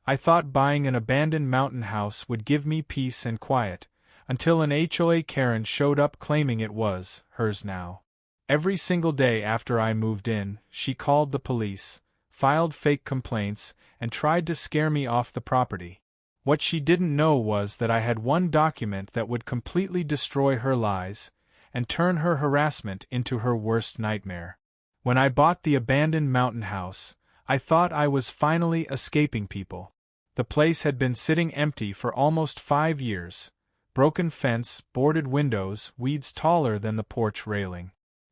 I thought buying an abandoned mountain house would give me peace and quiet, until an HOA Karen showed up claiming it was hers now. Every single day after I moved in, she called the police, filed fake complaints, and tried to scare me off the property. What she didn't know was that I had one document that would completely destroy her lies and turn her harassment into her worst nightmare. When I bought the abandoned mountain house, I thought I was finally escaping people. The place had been sitting empty for almost 5 years. Broken fence, boarded windows, weeds taller than the porch railing.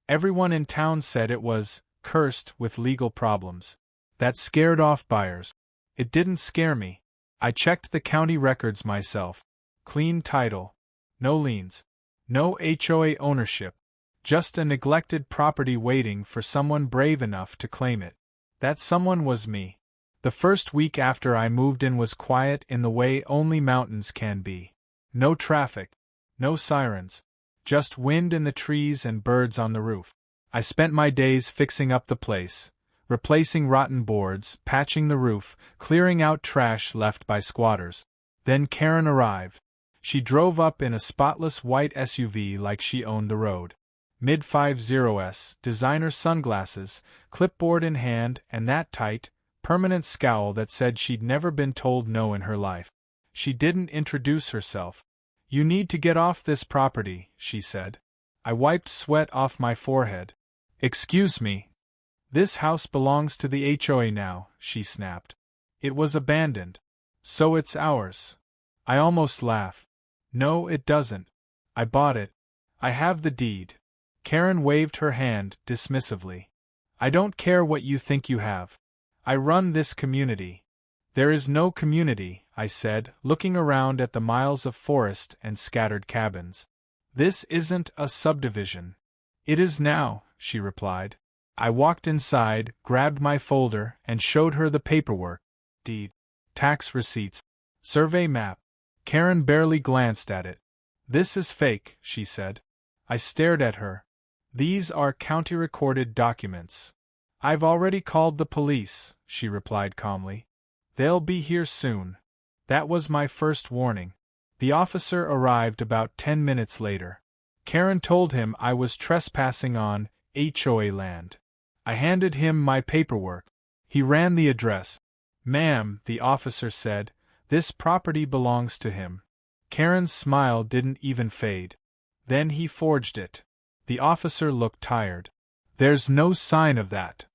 Everyone in town said it was cursed with legal problems. That scared off buyers. It didn't scare me. I checked the county records myself. Clean title. No liens. No HOA ownership. Just a neglected property waiting for someone brave enough to claim it. That someone was me. The first week after I moved in was quiet in the way only mountains can be. No traffic. No sirens. Just wind in the trees and birds on the roof. I spent my days fixing up the place, replacing rotten boards, patching the roof, clearing out trash left by squatters. Then Karen arrived. She drove up in a spotless white SUV like she owned the road. Mid-50s, designer sunglasses, clipboard in hand, and that tight, permanent scowl that said she'd never been told no in her life. She didn't introduce herself. "You need to get off this property," she said. I wiped sweat off my forehead. "Excuse me. This house belongs to the HOA now," she snapped. "It was abandoned. So it's ours." I almost laughed. "No, it doesn't. I bought it. I have the deed." Karen waved her hand dismissively. "I don't care what you think you have. I run this community." "There is no community," I said, looking around at the miles of forest and scattered cabins. "This isn't a subdivision." "It is now," she replied. I walked inside, grabbed my folder, and showed her the paperwork. Deed. Tax receipts. Survey map. Karen barely glanced at it. "This is fake," she said. I stared at her. "These are county-recorded documents." "I've already called the police," she replied calmly. "They'll be here soon." That was my first warning. The officer arrived about 10 minutes later. Karen told him I was trespassing on HOA land. I handed him my paperwork. He ran the address. "Ma'am," the officer said, "this property belongs to him." Karen's smile didn't even fade. "Then he forged it." The officer looked tired. "There's no sign of that."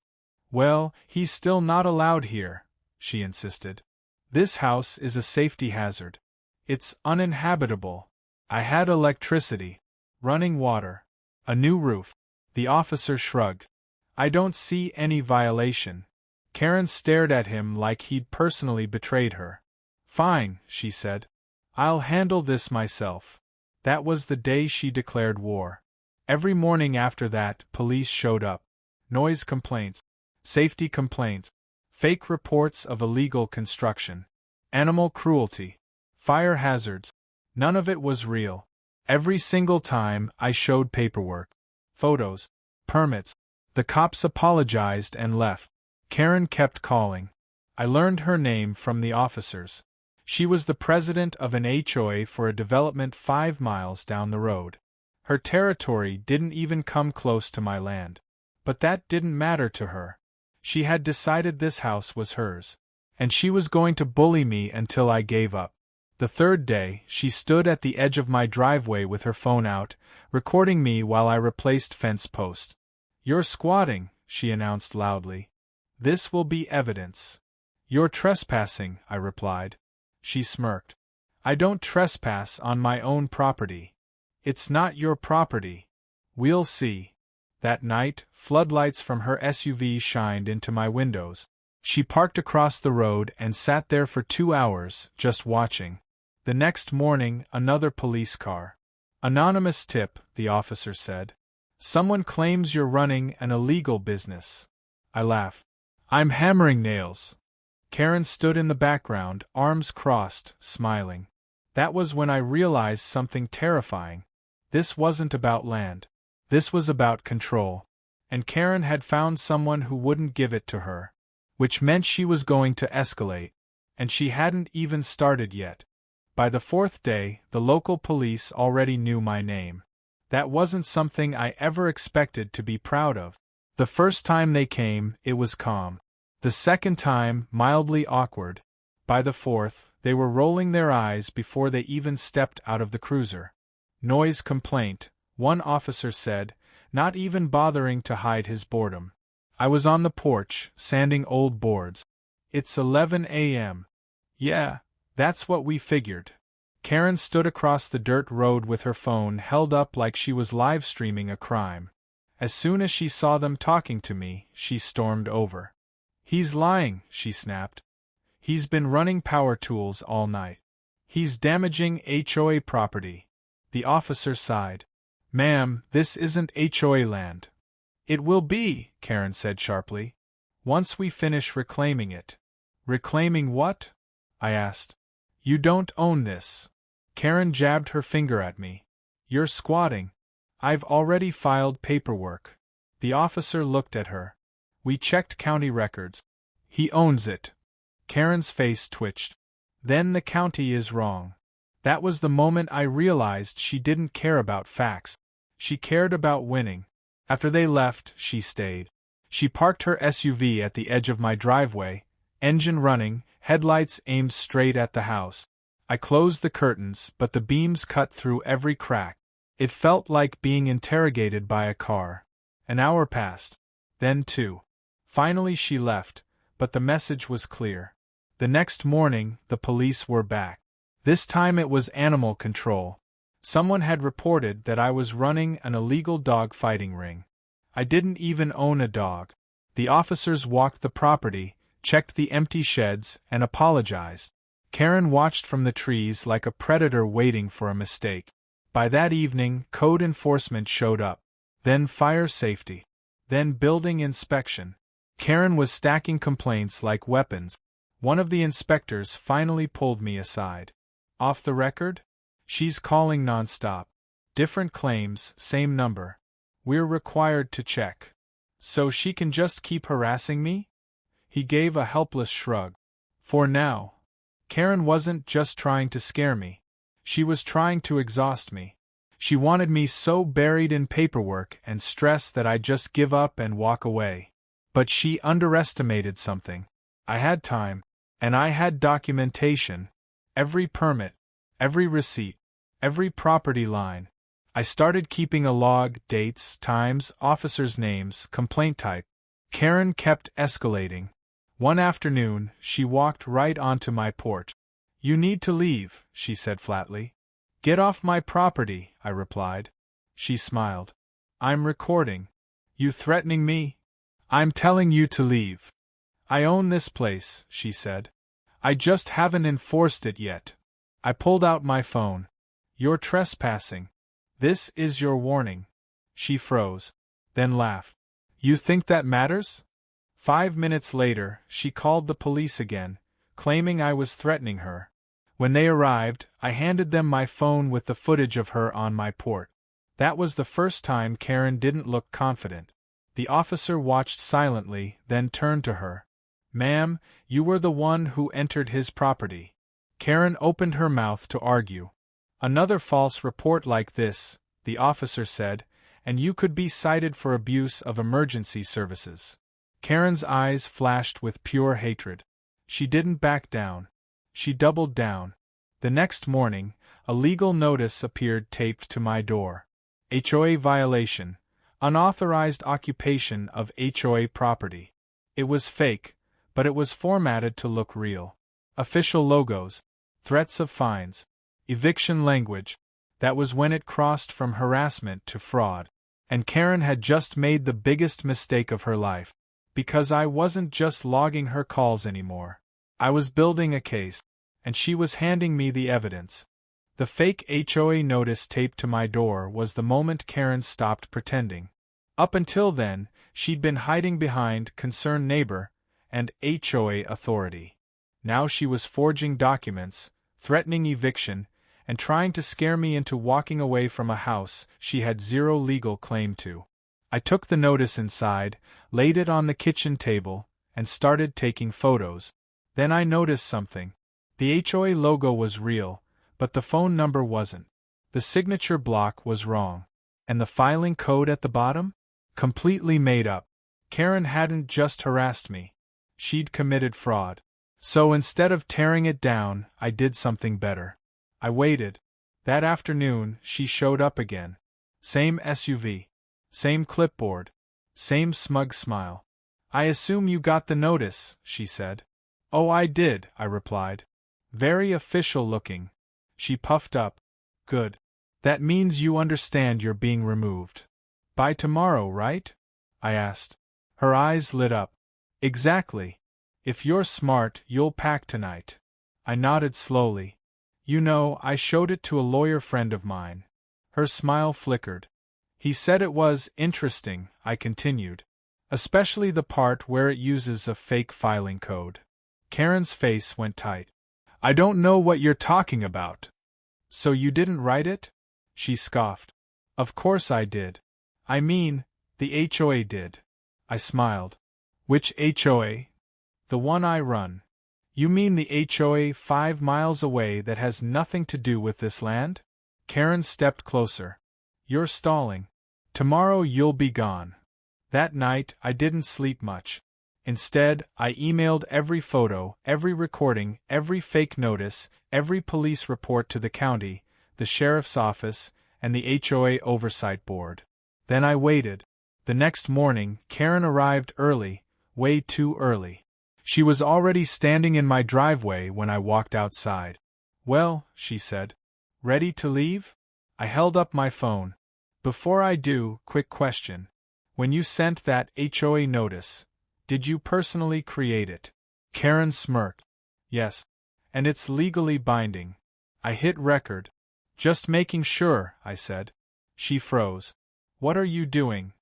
"Well, he's still not allowed here," she insisted. "This house is a safety hazard. It's uninhabitable. I had electricity, running water, a new roof." The officer shrugged. "I don't see any violation." Karen stared at him like he'd personally betrayed her. "Fine," she said. "I'll handle this myself." That was the day she declared war. Every morning after that, police showed up. Noise complaints, safety complaints, fake reports of illegal construction, animal cruelty, fire hazards. None of it was real. Every single time I showed paperwork, photos, permits, the cops apologized and left. Karen kept calling. I learned her name from the officers. She was the president of an HOA for a development 5 miles down the road. Her territory didn't even come close to my land. But that didn't matter to her. She had decided this house was hers. And she was going to bully me until I gave up. The third day, she stood at the edge of my driveway with her phone out, recording me while I replaced fence posts. "You're squatting," she announced loudly. "This will be evidence." "You're trespassing," I replied. She smirked. "I don't trespass on my own property." "It's not your property." "We'll see." That night, floodlights from her SUV shined into my windows. She parked across the road and sat there for 2 hours, just watching. The next morning, another police car. "Anonymous tip," the officer said. "Someone claims you're running an illegal business." I laughed. "I'm hammering nails." Karen stood in the background, arms crossed, smiling. That was when I realized something terrifying. This wasn't about land. This was about control. And Karen had found someone who wouldn't give it to her. Which meant she was going to escalate. And she hadn't even started yet. By the fourth day, the local police already knew my name. That wasn't something I ever expected to be proud of. The first time they came, it was calm. The second time, mildly awkward. By the fourth, they were rolling their eyes before they even stepped out of the cruiser. Noise complaint, one officer said, not even bothering to hide his boredom. I was on the porch, sanding old boards. It's 11 a.m. Yeah, that's what we figured. Karen stood across the dirt road with her phone held up like she was live streaming a crime. As soon as she saw them talking to me, she stormed over. He's lying, she snapped. He's been running power tools all night. He's damaging HOA property. The officer sighed. Ma'am, this isn't HOA land. It will be, Karen said sharply. Once we finish reclaiming it. Reclaiming what? I asked. You don't own this. Karen jabbed her finger at me. You're squatting. I've already filed paperwork. The officer looked at her. We checked county records. He owns it. Karen's face twitched. Then the county is wrong. That was the moment I realized she didn't care about facts. She cared about winning. After they left, she stayed. She parked her SUV at the edge of my driveway, engine running, headlights aimed straight at the house. I closed the curtains, but the beams cut through every crack. It felt like being interrogated by a car. An hour passed. Then 2. Finally she left, but the message was clear. The next morning, the police were back. This time it was animal control. Someone had reported that I was running an illegal dog fighting ring. I didn't even own a dog. The officers walked the property, checked the empty sheds, and apologized. Karen watched from the trees like a predator waiting for a mistake. By that evening, code enforcement showed up. Then fire safety. Then building inspection. Karen was stacking complaints like weapons. One of the inspectors finally pulled me aside. Off the record? She's calling nonstop. Different claims, same number. We're required to check. So she can just keep harassing me? He gave a helpless shrug. For now. Karen wasn't just trying to scare me. She was trying to exhaust me. She wanted me so buried in paperwork and stress that I'd just give up and walk away. But she underestimated something. I had time. And I had documentation. Every permit. Every receipt. Every property line. I started keeping a log, dates, times, officers' names, complaint type. Karen kept escalating. One afternoon, she walked right onto my porch. You need to leave, she said flatly. Get off my property, I replied. She smiled. I'm recording. You threatening me? I'm telling you to leave. I own this place, she said. I just haven't enforced it yet. I pulled out my phone. You're trespassing. This is your warning. She froze, then laughed. You think that matters? 5 minutes later, she called the police again, claiming I was threatening her. When they arrived, I handed them my phone with the footage of her on my porch. That was the first time Karen didn't look confident. The officer watched silently, then turned to her. Ma'am, you were the one who entered his property. Karen opened her mouth to argue. Another false report like this, the officer said, and you could be cited for abuse of emergency services. Karen's eyes flashed with pure hatred. She didn't back down. She doubled down. The next morning, a legal notice appeared taped to my door. HOA violation. Unauthorized occupation of HOA property. It was fake, but it was formatted to look real. Official logos. Threats of fines. Eviction language. That was when it crossed from harassment to fraud. And Karen had just made the biggest mistake of her life. Because I wasn't just logging her calls anymore. I was building a case. And she was handing me the evidence. The fake HOA notice taped to my door was the moment Karen stopped pretending. Up until then, she'd been hiding behind concerned neighbor and HOA authority. Now she was forging documents, threatening eviction, and trying to scare me into walking away from a house she had zero legal claim to. I took the notice inside, laid it on the kitchen table, and started taking photos. Then I noticed something. The HOA logo was real, but the phone number wasn't. The signature block was wrong. And the filing code at the bottom? Completely made up. Karen hadn't just harassed me. She'd committed fraud. So instead of tearing it down, I did something better. I waited. That afternoon, she showed up again. Same SUV. Same clipboard. Same smug smile. "I assume you got the notice," she said. "Oh, I did," I replied. Very official looking. She puffed up. "Good. That means you understand you're being removed. By tomorrow, right?" I asked. Her eyes lit up. "Exactly. If you're smart, you'll pack tonight." I nodded slowly. "You know, I showed it to a lawyer friend of mine." Her smile flickered. "He said it was interesting," I continued. "Especially the part where it uses a fake filing code." Karen's face went tight. "I don't know what you're talking about." "So you didn't write it?" She scoffed. "Of course I did. I mean, the HOA did." I smiled. "Which HOA?" "The one I run." "You mean the HOA 5 miles away that has nothing to do with this land?" Karen stepped closer. "You're stalling. Tomorrow you'll be gone." That night, I didn't sleep much. Instead, I emailed every photo, every recording, every fake notice, every police report to the county, the sheriff's office, and the HOA oversight board. Then I waited. The next morning, Karen arrived early, way too early. She was already standing in my driveway when I walked outside. "Well," she said. "Ready to leave?" I held up my phone. "Before I do, quick question. When you sent that HOA notice, did you personally create it?" Karen smirked. "Yes. And it's legally binding." I hit record. "Just making sure," I said. She froze. "What are you doing?"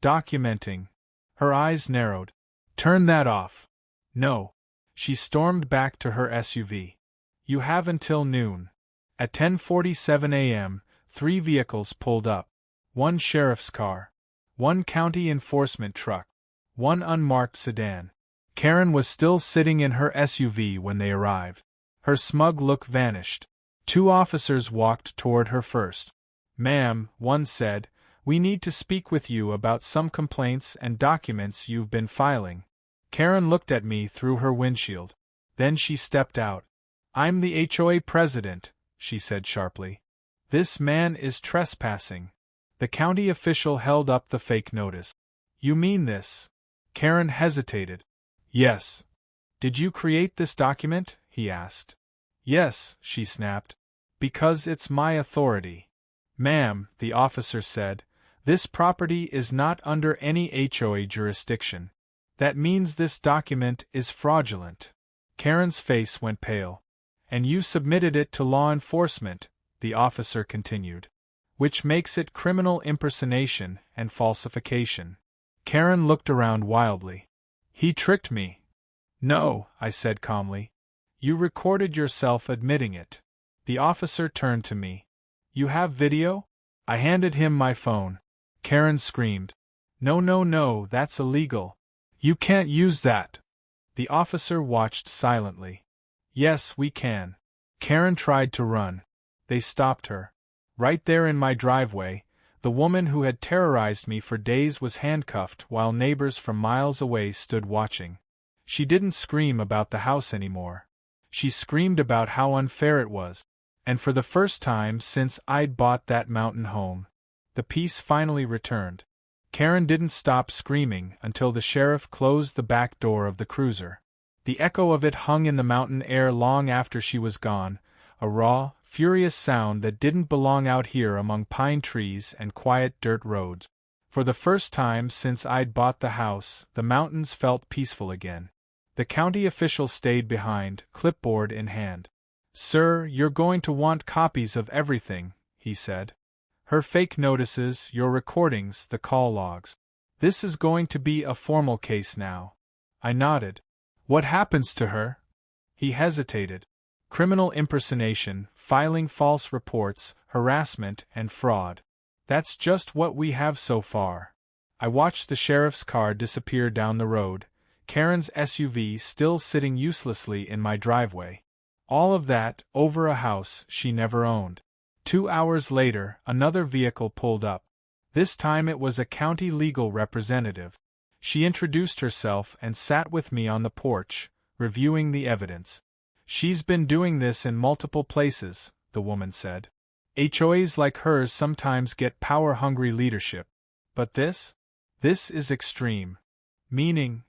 "Documenting." Her eyes narrowed. "Turn that off." "No." She stormed back to her SUV. "You have until noon." At 10:47 a.m., 3 vehicles pulled up. 1 sheriff's car. 1 county enforcement truck. 1 unmarked sedan. Karen was still sitting in her SUV when they arrived. Her smug look vanished. 2 officers walked toward her first. "Ma'am," one said, "we need to speak with you about some complaints and documents you've been filing." Karen looked at me through her windshield. Then she stepped out. "I'm the HOA president," she said sharply. "This man is trespassing." The county official held up the fake notice. "You mean this?" Karen hesitated. "Yes." "Did you create this document?" he asked. "Yes," she snapped. "Because it's my authority." "Ma'am," the officer said, "this property is not under any HOA jurisdiction. That means this document is fraudulent." Karen's face went pale. "And you submitted it to law enforcement," the officer continued. "Which makes it criminal impersonation and falsification." Karen looked around wildly. "He tricked me." "No," I said calmly. "You recorded yourself admitting it." The officer turned to me. "You have video?" I handed him my phone. Karen screamed. "No, no, no, that's illegal. You can't use that." The officer watched silently. "Yes, we can." Karen tried to run. They stopped her. Right there in my driveway, the woman who had terrorized me for days was handcuffed while neighbors from miles away stood watching. She didn't scream about the house anymore. She screamed about how unfair it was, and for the first time since I'd bought that mountain home, the peace finally returned. Karen didn't stop screaming until the sheriff closed the back door of the cruiser. The echo of it hung in the mountain air long after she was gone, a raw, furious sound that didn't belong out here among pine trees and quiet dirt roads. For the first time since I'd bought the house, the mountains felt peaceful again. The county official stayed behind, clipboard in hand. "Sir, you're going to want copies of everything," he said. "Her fake notices, your recordings, the call logs. This is going to be a formal case now." I nodded. "What happens to her?" He hesitated. "Criminal impersonation, filing false reports, harassment, and fraud. That's just what we have so far." I watched the sheriff's car disappear down the road, Karen's SUV still sitting uselessly in my driveway. All of that, over a house she never owned. 2 hours later, another vehicle pulled up. This time it was a county legal representative. She introduced herself and sat with me on the porch, reviewing the evidence. "She's been doing this in multiple places," the woman said. "HOAs like hers sometimes get power-hungry leadership. But this? This is extreme." Meaning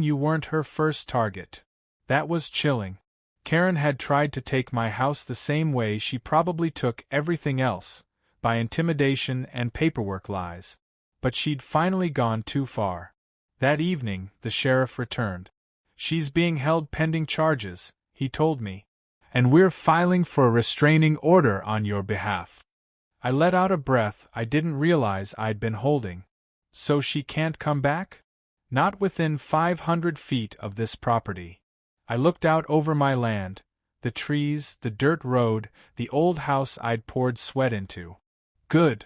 you weren't her first target. That was chilling. Karen had tried to take my house the same way she probably took everything else, by intimidation and paperwork lies. But she'd finally gone too far. That evening, the sheriff returned. "She's being held pending charges," he told me. "And we're filing for a restraining order on your behalf." I let out a breath I didn't realize I'd been holding. So she can't come back? Not within 500 feet of this property. I looked out over my land, the trees, the dirt road, the old house I'd poured sweat into. Good.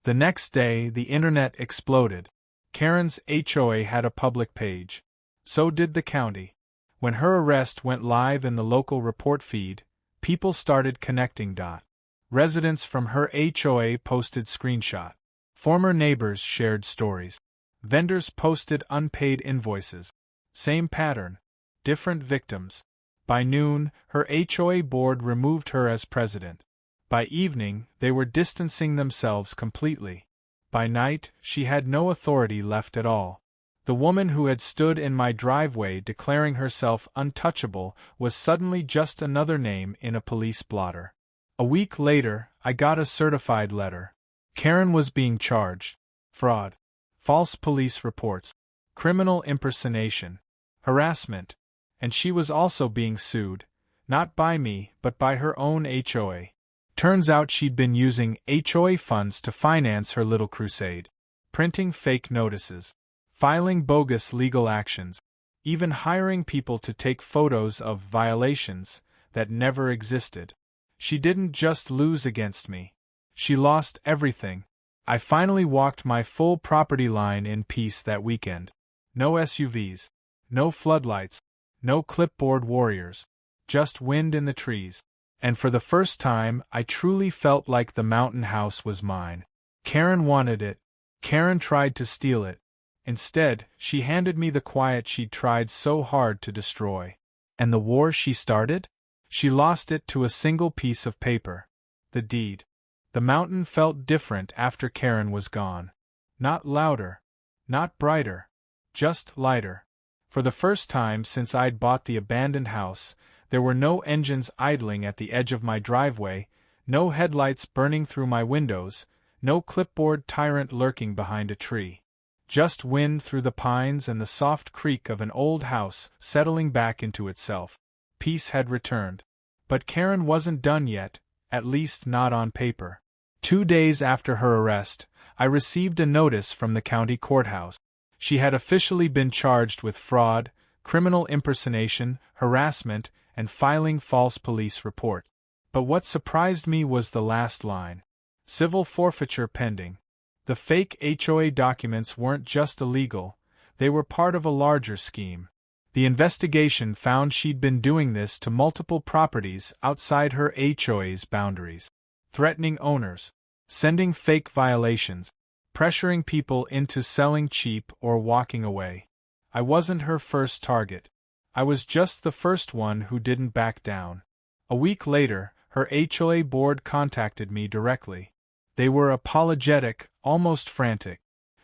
The next day, the internet exploded. Karen's HOA had a public page. So did the county. When her arrest went live in the local report feed, people started connecting dots. Residents from her HOA posted screenshots. Former neighbors shared stories. Vendors posted unpaid invoices. Same pattern. Different victims. By noon, her HOA board removed her as president. By evening, they were distancing themselves completely. By night, she had no authority left at all. The woman who had stood in my driveway declaring herself untouchable was suddenly just another name in a police blotter. A week later, I got a certified letter. Karen was being charged. Fraud. False police reports. Criminal impersonation. Harassment. And she was also being sued, not by me, but by her own HOA. Turns out she'd been using HOA funds to finance her little crusade. Printing fake notices. Filing bogus legal actions. Even hiring people to take photos of violations that never existed. She didn't just lose against me. She lost everything. I finally walked my full property line in peace that weekend. No SUVs. No floodlights. No clipboard warriors. Just wind in the trees. And for the first time, I truly felt like the mountain house was mine. Karen wanted it. Karen tried to steal it. Instead, she handed me the quiet she'd tried so hard to destroy. And the war she started? She lost it to a single piece of paper. The deed. The mountain felt different after Karen was gone. Not louder. Not brighter. Just lighter. For the first time since I'd bought the abandoned house, there were no engines idling at the edge of my driveway, no headlights burning through my windows, no clipboard tyrant lurking behind a tree. Just wind through the pines and the soft creak of an old house settling back into itself. Peace had returned. But Karen wasn't done yet, at least not on paper. 2 days after her arrest, I received a notice from the county courthouse. She had officially been charged with fraud, criminal impersonation, harassment, and filing false police report. But what surprised me was the last line. Civil forfeiture pending. The fake HOA documents weren't just illegal, they were part of a larger scheme. The investigation found she'd been doing this to multiple properties outside her HOA's boundaries. Threatening owners. Sending fake violations. Pressuring people into selling cheap or walking away. I wasn't her first target. I was just the first one who didn't back down. A week later, her HOA board contacted me directly. They were apologetic, almost frantic.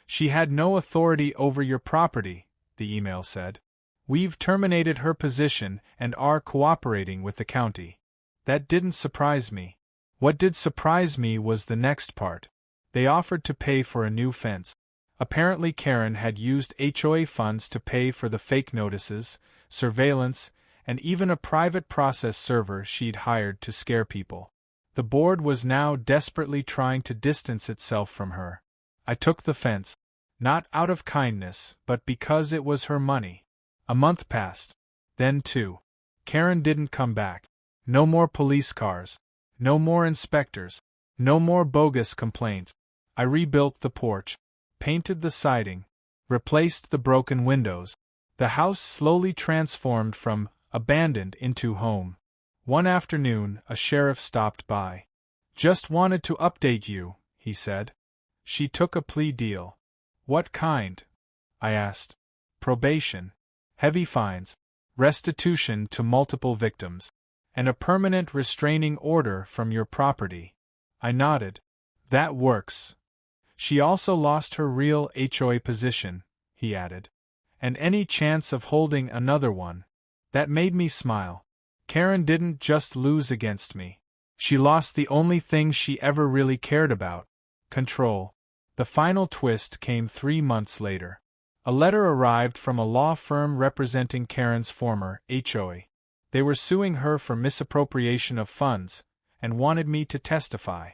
"She had no authority over your property," the email said. "We've terminated her position and are cooperating with the county." That didn't surprise me. What did surprise me was the next part. They offered to pay for a new fence. Apparently Karen had used HOA funds to pay for the fake notices, surveillance, and even a private process server she'd hired to scare people. The board was now desperately trying to distance itself from her. I took the fence. Not out of kindness, but because it was her money. A month passed. Then 2. Karen didn't come back. No more police cars. No more inspectors. No more bogus complaints. I rebuilt the porch. Painted the siding. Replaced the broken windows. The house slowly transformed from abandoned into home. One afternoon, a sheriff stopped by. "Just wanted to update you," he said. "She took a plea deal." "What kind?" I asked. "Probation. Heavy fines. Restitution to multiple victims. And a permanent restraining order from your property." I nodded. "That works." "She also lost her real HOA position," he added. "And any chance of holding another one." That made me smile. Karen didn't just lose against me. She lost the only thing she ever really cared about: control. The final twist came 3 months later. A letter arrived from a law firm representing Karen's former HOA. They were suing her for misappropriation of funds, and wanted me to testify.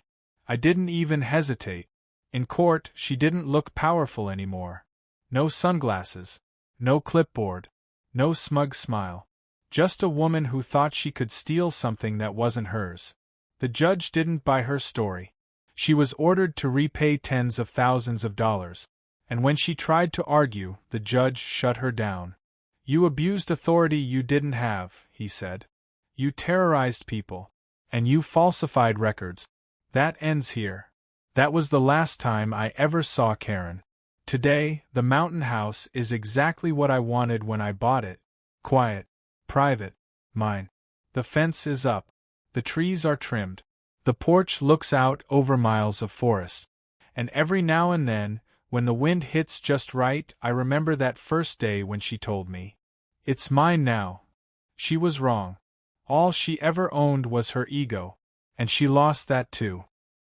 I didn't even hesitate. In court, she didn't look powerful anymore. No sunglasses. No clipboard. No smug smile. Just a woman who thought she could steal something that wasn't hers. The judge didn't buy her story. She was ordered to repay tens of thousands of dollars. And when she tried to argue, the judge shut her down. "You abused authority you didn't have," he said. "You terrorized people. And you falsified records. That ends here." That was the last time I ever saw Karen. Today, the mountain house is exactly what I wanted when I bought it. Quiet. Private. Mine. The fence is up. The trees are trimmed. The porch looks out over miles of forest. And every now and then, when the wind hits just right, I remember that first day when she told me, "It's mine now." She was wrong. All she ever owned was her ego. And she lost that too.